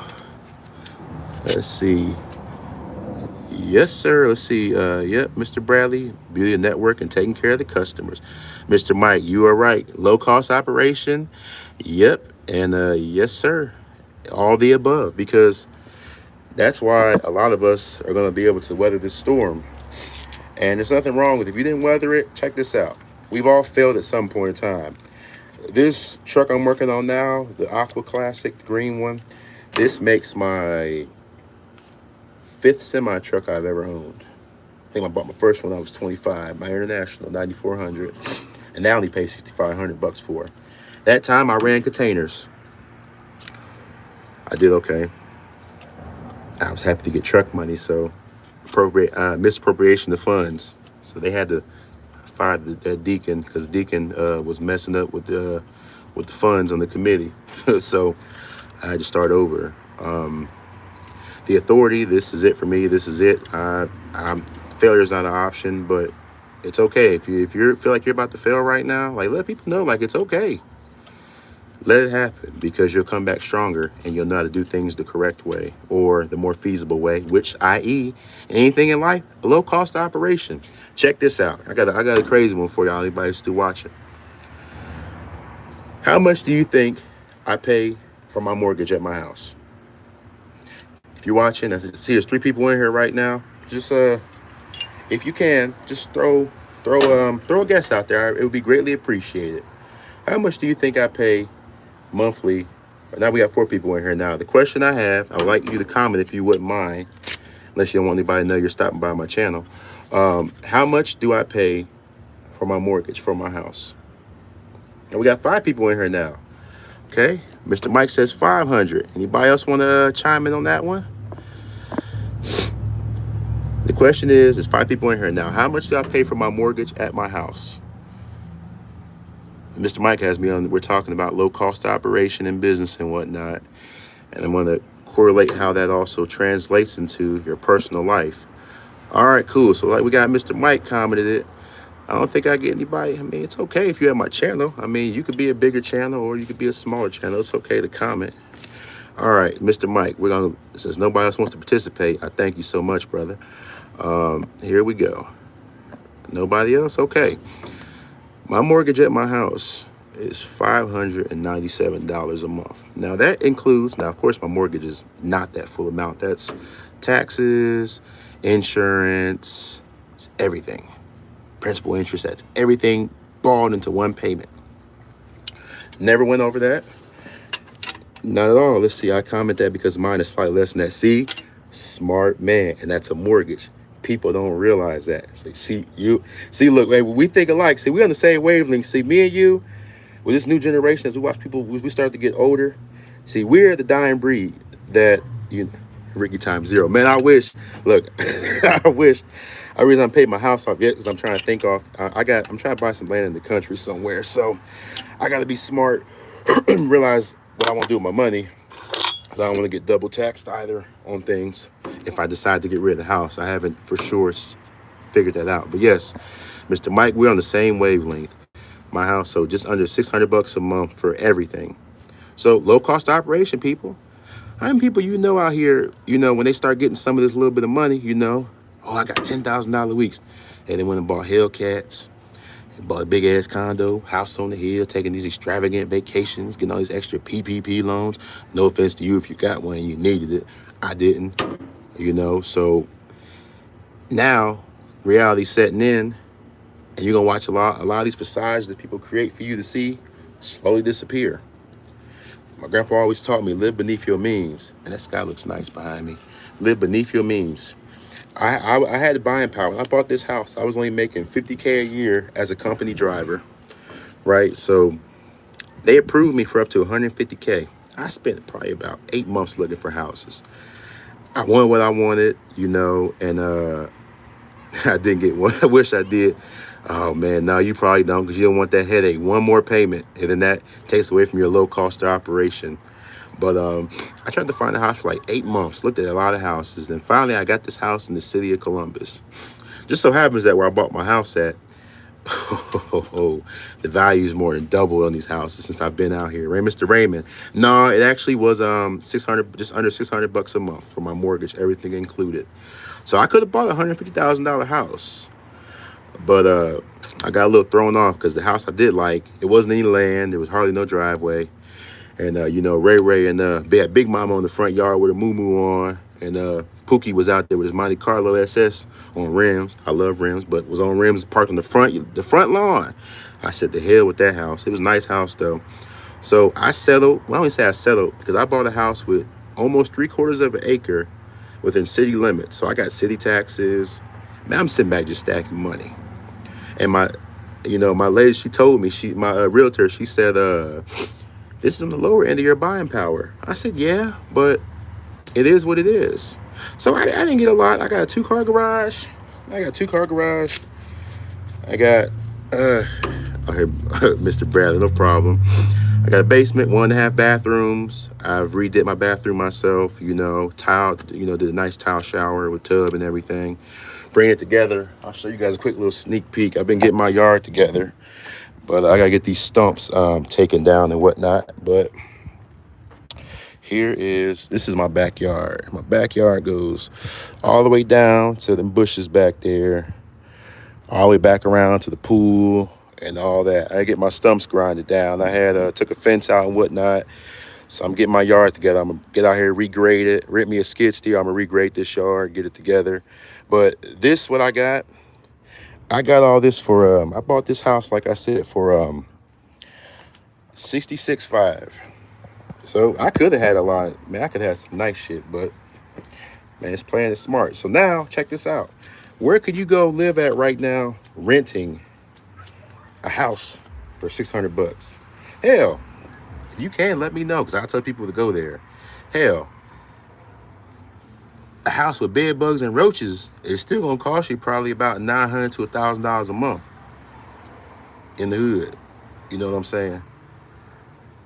Let's see. Yes, sir. Let's see. Yep, Mr. Bradley, Beauty Network and taking care of the customers. Mr. Mike, you are right. Low cost operation. Yep. And yes, sir. All the above, because that's why a lot of us are going to be able to weather this storm. And there's nothing wrong with it. If you didn't weather it, check this out. We've all failed at some point in time. This truck I'm working on now, the Aqua Classic, the green one, this makes my 5th semi truck I've ever owned. I think I bought my first one when I was 25, my International 9400, and now I only pay $6,500 for. That time I ran containers. I did okay. I was happy to get truck money, so misappropriation of funds. So they had to fire that deacon because the deacon was messing up with the funds on the committee. So I had to start over. The authority, this is it for me. This is it. Failure is not an option, but it's okay. If you feel like you're about to fail right now, like let people know, like it's okay. Let it happen because you'll come back stronger and you'll know how to do things the correct way or the more feasible way, which i.e. anything in life, a low cost operation. Check this out. I got a crazy one for y'all. Anybody who's still watching. How much do you think I pay for my mortgage at my house? If you're watching, I see there's 3 people in here right now. Just if you can, just throw a guess out there. It would be greatly appreciated. How much do you think I pay monthly? Now we got 4 people in here now. The question I have, I would like you to comment if you wouldn't mind, unless you don't want anybody to know you're stopping by my channel. How much do I pay for my mortgage for my house? And we got 5 people in here now. Okay, Mr. Mike says 500. Anybody else want to chime in on that one? The question is, there's 5 people in here now. How much do I pay for my mortgage at my house? Mr. Mike has me on. We're talking about low cost operation and business and whatnot. And I'm going to correlate how that also translates into your personal life. All right, cool. So like we got Mr. Mike commented it. I don't think I get anybody. I mean, it's okay if you have my channel. I mean, you could be a bigger channel or you could be a smaller channel. It's okay to comment. All right, Mr. Mike, since nobody else wants to participate, I thank you so much, brother. Here we go. Nobody else? Okay. My mortgage at my house is $597 a month. Now that includes, of course, my mortgage is not that full amount. That's taxes, insurance, everything. Principal, interest, that's everything balled into one payment. Never went over that. Not at all. Let's see, I comment that because mine is slightly less than that. See, smart man, and that's a mortgage. People don't realize that. So look, man, we think alike. See, we're on the same wavelength. See, me and you, with this new generation, as we watch people, we start to get older. See, we're the dying breed that, Ricky times 0. Man, I wish, look, I wish, I reason I paid my house off yet because I'm trying to think off. I'm trying to buy some land in the country somewhere. So I got to be smart, realize what I want to do with my money. I don't want to get double taxed either on things if I decide to get rid of the house. I haven't for sure figured that out. But yes, Mr. Mike, we're on the same wavelength. My house, so just under $600 a month for everything. So low cost operation, people. How many people out here, when they start getting some of this little bit of money, oh, I got $10,000 weeks. And they went and bought Hellcats, bought a big ass condo, house on the hill, taking these extravagant vacations, getting all these extra PPP loans. No offense to you if you got one and you needed it. I didn't, so Now, reality setting in, and you're gonna watch a lot of these facades that people create for you to see slowly disappear. My grandpa always taught me live beneath your means, and that sky looks nice behind me. Live beneath your means. I had the buying power. When I bought this house, I was only making 50K a year as a company driver, right? So they approved me for up to 150K. I spent probably about 8 months looking for houses. I wanted what I wanted, and I didn't get one. I wish I did. Oh man, no, you probably don't, because you don't want that headache. One more payment, and then that takes away from your low cost of operation. But I tried to find a house for like 8 months, looked at a lot of houses, and finally I got this house in the city of Columbus. Just so happens that where I bought my house at, the value is more than doubled on these houses since I've been out here. Right, Mr. Raymond? No, it actually was 600, just under $600 a month for my mortgage, everything included. So I could have bought a $150,000 house, but I got a little thrown off because the house I did like, it wasn't any land, there was hardly no driveway. And, Ray Ray and they had Big Mama on the front yard with a moo on. And Pookie was out there with his Monte Carlo SS on rims. I love rims, but was on rims parked on the front lawn. I said, the hell with that house. It was a nice house, though. So I settled. Well, I only say I settled because I bought a house with almost 3/4 of an acre within city limits. So I got city taxes. Man, I'm sitting back just stacking money. And my lady, she told me, my realtor, she said, this is on the lower end of your buying power. I said, yeah, but it is what it is. So I didn't get a lot. I got a 2-car garage. I got, Mr. Bradley, no problem. I got a basement, 1.5 bathrooms. I've redid my bathroom myself, tile, did a nice tile shower with tub and everything. Bring it together. I'll show you guys a quick little sneak peek. I've been getting my yard together, but I gotta get these stumps taken down and whatnot. But this is my backyard. My backyard goes all the way down to the bushes back there, all the way back around to the pool and all that. I get my stumps grinded down. I had took a fence out and whatnot. So I'm getting my yard together. I'm gonna get out here, regrade it, rent me a skid steer. I'm gonna regrade this yard, get it together. But this, what I got all this for, I bought this house, like I said, for 66.5. So I could have had a lot, man, I could have had some nice shit, but man, it's playing it smart. So now check this out. Where could you go live at right now renting a house for $600? Hell, if you can, let me know, because I tell people to go there. Hell, a house with bed bugs and roaches is still gonna cost you probably about $900 to $1,000 a month in the hood. You know what I'm saying?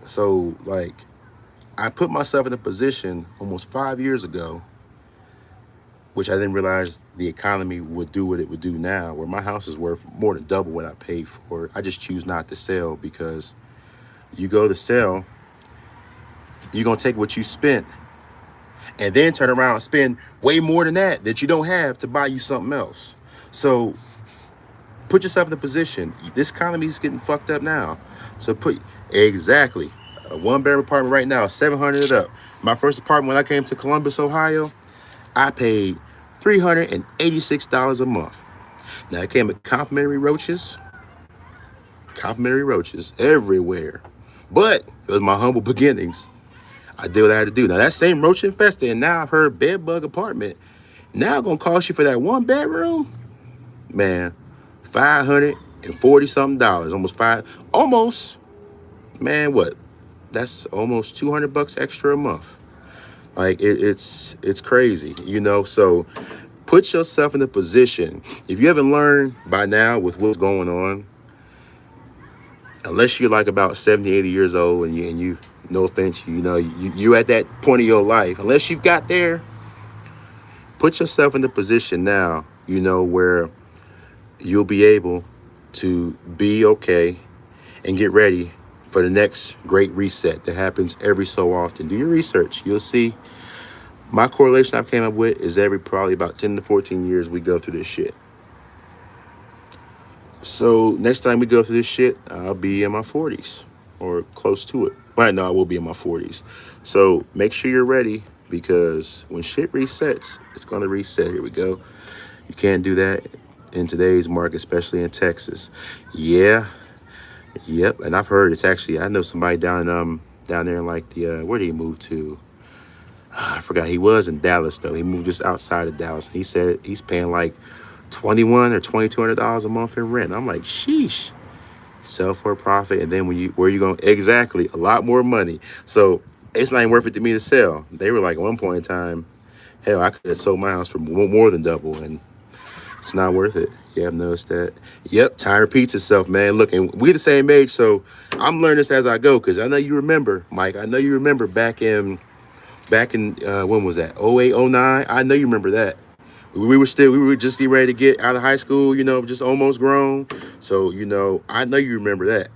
So like, I put myself in a position almost 5 years ago, which I didn't realize the economy would do what it would do now, where my house is worth more than double what I paid for it. I just choose not to sell, because you go to sell, you're gonna take what you spent and then turn around and spend way more than that you don't have to buy you something else. So put yourself in a position. This economy is getting fucked up now. So exactly. A 1-bedroom apartment right now, 700 up. My first apartment when I came to Columbus, Ohio, I paid $386 a month. Now it came with complimentary roaches everywhere. But it was my humble beginnings. I did what I had to do. Now that same roach infested, and now I've heard bed bug apartment, now gonna cost you for that 1-bedroom, man, $540 something, man, what? That's almost $200 extra a month. Like it's crazy, So put yourself in a position. If you haven't learned by now with what's going on, unless you're like about 70, 80 years old and you no offense, you at that point of your life, unless you've got there, put yourself in a position now, where you'll be able to be okay and get ready for the next great reset that happens every so often. Do your research. You'll see my correlation I've came up with is every probably about 10 to 14 years we go through this shit. So next time we go through this shit, I'll be in my 40s or close to it. Right now I will be in my 40s. So make sure you're ready, because when shit resets, it's going to reset. Here we go. You can't do that in today's market, especially in Texas. Yeah, yep. And I've heard it's actually, I know somebody down there in like the where did he move to? I forgot. He was in Dallas though. He moved just outside of Dallas. He said he's paying like $2,100 or $2,200 a month in rent. I'm like, sheesh. Sell for a profit, and then when you where you going exactly a lot more money. So it's not even worth it to me to sell. They were like at one point in time, hell, I could have sold my house for more than double, and it's not worth it. Yeah, I've noticed that. Yep, time repeats itself, man. Look, and we the same age, so I'm learning this as I go. Cause I know you remember, Mike. I know you remember back in when was that? 08, 09? I know you remember that. We were just getting ready to get out of high school, just almost grown. So, I know you remember that.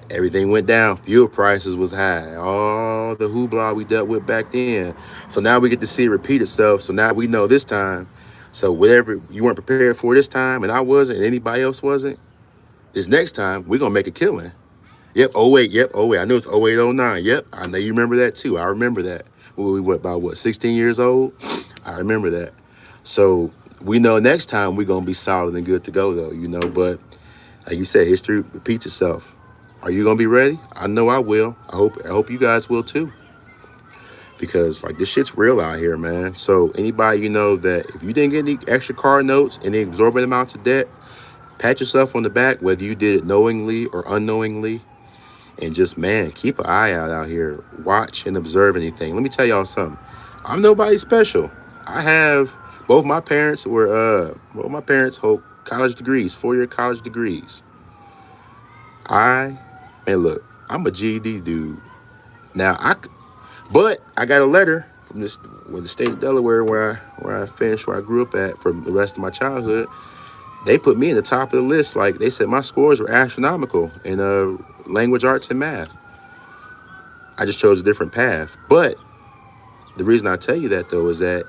Everything went down. Fuel prices was high. All the hoopla we dealt with back then. So now we get to see it repeat itself. So now we know this time. So whatever you weren't prepared for this time, and I wasn't, and anybody else wasn't, this next time we're gonna make a killing. Yep. Oh wait. Yep. Oh wait. I know it's 08, 09. Yep. I know you remember that too. I remember that. We were about what, 16 years old? I remember that. So we know next time we're gonna be solid and good to go though, but like you said, history repeats itself. Are you gonna be ready? I know I will. I hope you guys will too. Because like this shit's real out here, man. So anybody that if you didn't get any extra car notes, any exorbitant amounts of debt, pat yourself on the back, whether you did it knowingly or unknowingly. And just, man, keep an eye out here. Watch and observe anything. Let me tell y'all something. I'm nobody special. I have both my parents hold college degrees, 4-year college degrees. Man, look, I'm a GED dude. But I got a letter from the state of Delaware where I grew up at for the rest of my childhood. They put me in the top of the list. Like they said, my scores were astronomical in language arts and math. I just chose a different path. But the reason I tell you that though is that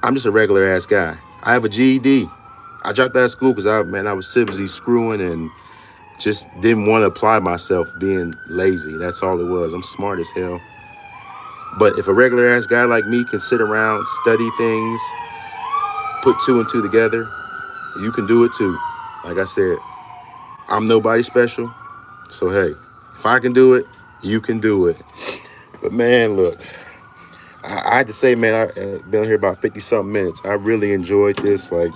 I'm just a regular ass guy. I have a GED. I dropped out of school because I was too busy screwing and just didn't want to apply myself, being lazy. That's all it was. I'm smart as hell. But if a regular ass guy like me can sit around, study things, put two and two together, you can do it too. Like I said, I'm nobody special. So hey, if I can do it, you can do it. But man, look, I had to say, man, I've been here about 50 something minutes. I really enjoyed this. Like,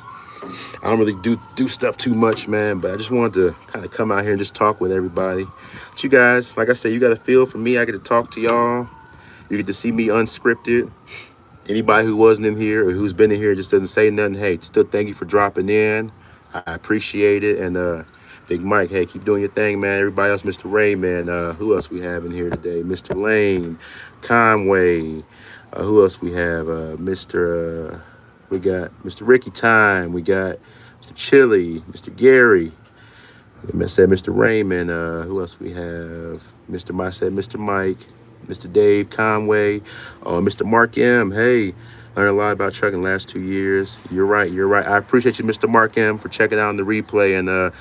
I don't really do stuff too much, man, but I just wanted to kind of come out here and just talk with everybody. But you guys, like I said, you got a feel for me. I get to talk to y'all. You get to see me unscripted. Anybody who wasn't in here or who's been in here just doesn't say nothing, hey, still thank you for dropping in. I appreciate it. And Big Mike, hey, keep doing your thing, man. Everybody else, Mr. Ray, man. Who else we have in here today? Mr. Lane, Conway. Who else we have? We got Mr. Ricky Time. We got Mr. Chili, Mr. Gary. I said Mr. Raymond. Who else we have? Mr. Mike, Mr. Dave Conway. Mr. Mark M. Hey, learned a lot about trucking the last 2 years. You're right. I appreciate you, Mr. Mark M, for checking out the replay. And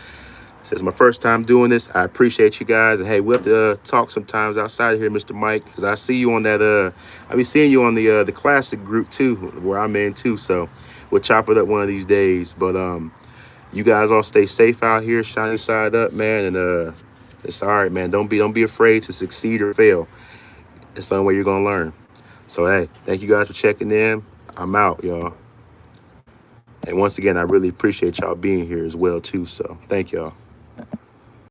this is my first time doing this. I appreciate you guys. And hey, we'll have to talk sometimes outside of here, Mr. Mike, because I see you on that. I'll be seeing you on the classic group too, where I'm in too. So we'll chop it up one of these days. But you guys all stay safe out here, shine side up, man. And it's all right, man. Don't be afraid to succeed or fail. It's the only way you're gonna learn. So hey, thank you guys for checking in. I'm out, y'all. And once again, I really appreciate y'all being here as well too. So thank y'all.